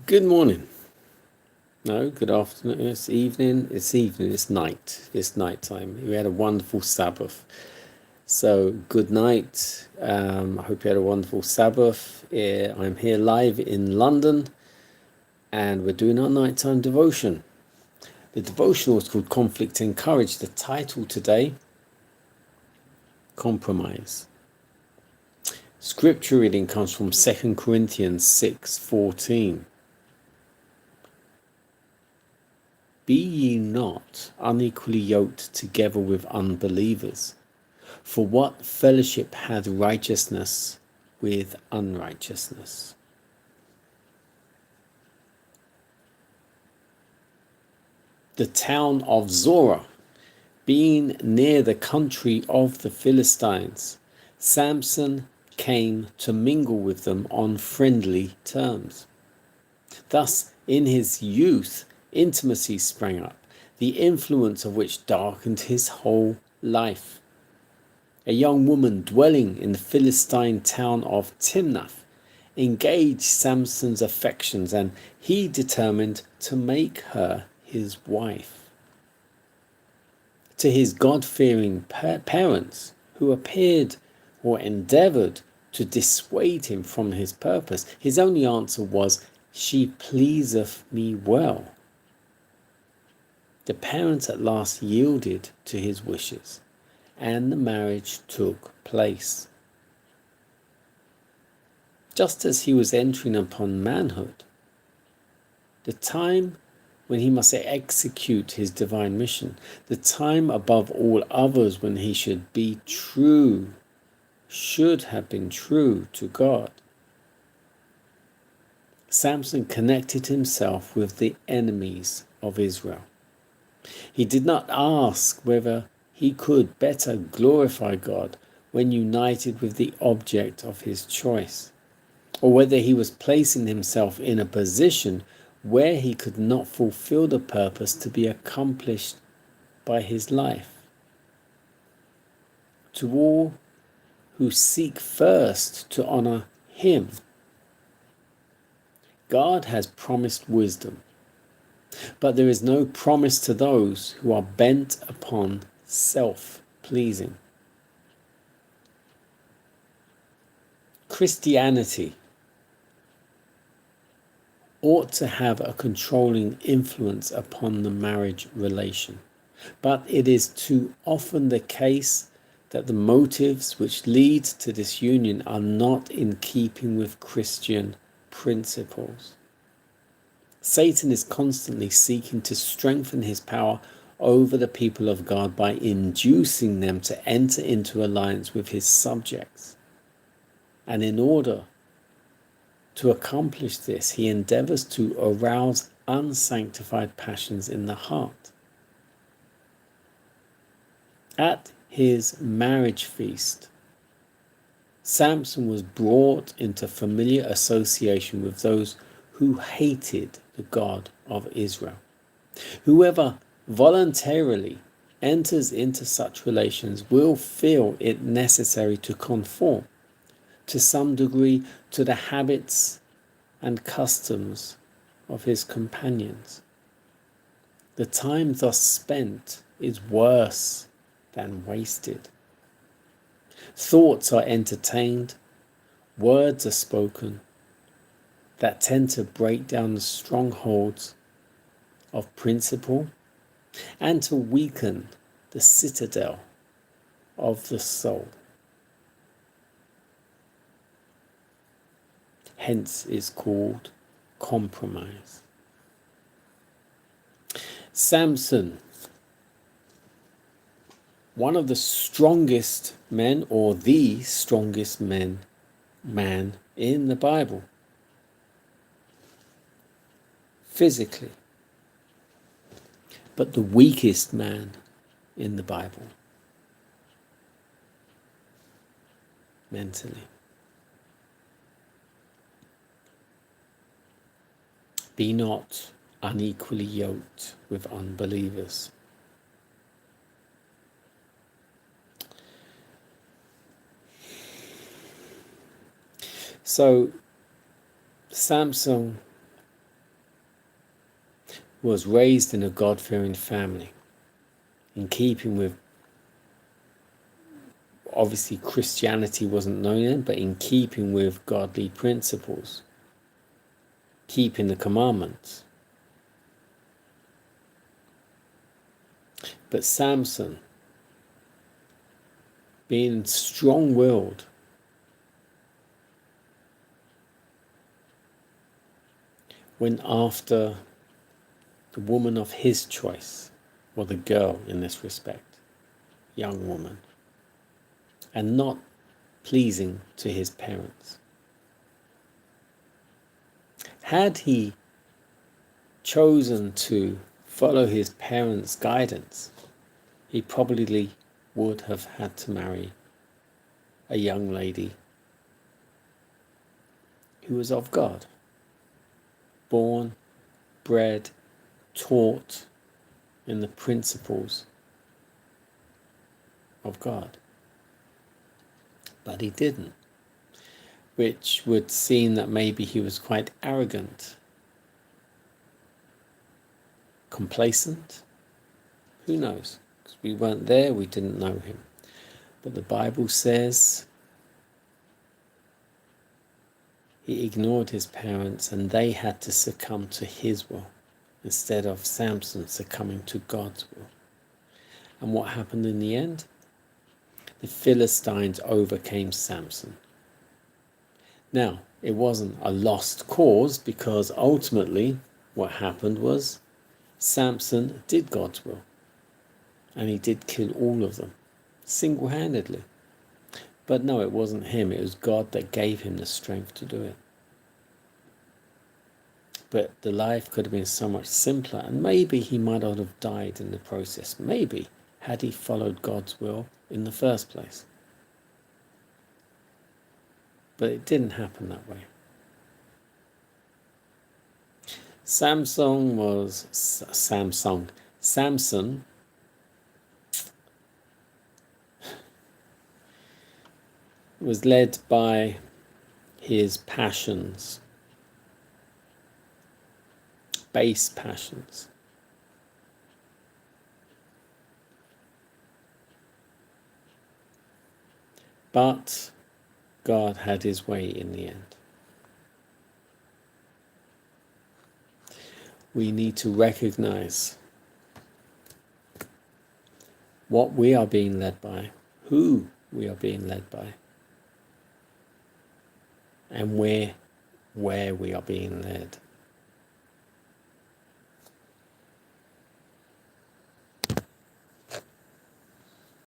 Good morning. No, good afternoon. It's evening. It's evening. It's night. It's night time. We had a wonderful Sabbath. So good night. I hope you had a wonderful Sabbath. I'm here live in London and we're doing our nighttime devotion. The devotional is called Conflict and Courage. The title today, Compromise. Scripture reading comes from 2 Corinthians 6:14. Be ye not unequally yoked together with unbelievers. For what fellowship hath righteousness with unrighteousness? The town of Zorah, being near the country of the Philistines, Samson came to mingle with them on friendly terms. Thus, in his youth, intimacies sprang up, the influence of which darkened his whole life. A young woman dwelling in the Philistine town of Timnath engaged Samson's affections, and he determined to make her his wife. To his God-fearing parents, who appeared or endeavored to dissuade him from his purpose, his only answer was, "She pleaseth me well." The parents at last yielded to his wishes, and the marriage took place. Just as he was entering upon manhood, the time when he must execute his divine mission, the time above all others when he should have been true to God, Samson connected himself with the enemies of Israel. He did not ask whether he could better glorify God when united with the object of his choice, or whether he was placing himself in a position where he could not fulfill the purpose to be accomplished by his life. To all who seek first to honor him, God has promised wisdom. But there is no promise to those who are bent upon self-pleasing. Christianity ought to have a controlling influence upon the marriage relation, but it is too often the case that the motives which lead to this union are not in keeping with Christian principles. Satan is constantly seeking to strengthen his power over the people of God by inducing them to enter into alliance with his subjects. And in order to accomplish this, he endeavors to arouse unsanctified passions in the heart. At his marriage feast, Samson was brought into familiar association with those who hated the God of Israel. Whoever voluntarily enters into such relations will feel it necessary to conform to some degree to the habits and customs of his companions. The time thus spent is worse than wasted. Thoughts are entertained, words are spoken, that tend to break down the strongholds of principle and to weaken the citadel of the soul. Hence is called compromise. Samson, one of the strongest men, or the strongest man in the Bible, physically, but the weakest man in the Bible, mentally. Be not unequally yoked with unbelievers. So Samson was raised in a God-fearing family, in keeping with, obviously Christianity wasn't known then, but in keeping with godly principles, keeping the commandments. But Samson, being strong-willed, went after the woman of his choice, or the girl in this respect, young woman, and not pleasing to his parents. Had he chosen to follow his parents' guidance, he probably would have had to marry a young lady who was of God, born, bred, taught in the principles of God. But he didn't, which would seem that maybe he was quite arrogant, complacent. Who knows? Because we weren't there, we didn't know him. But the Bible says he ignored his parents and they had to succumb to his will instead of Samson succumbing to God's will. And what happened in the end? The Philistines overcame Samson. Now, it wasn't a lost cause, because ultimately what happened was Samson did God's will. And he did kill all of them, single-handedly. But no, it wasn't him. It was God that gave him the strength to do it. But the life could have been so much simpler, and maybe he might not have died in the process. Maybe, had he followed God's will in the first place. But it didn't happen that way. Samson was led by his passions, base passions. But God had his way in the end. We need to recognize what we are being led by, who we are being led by, and where we are being led.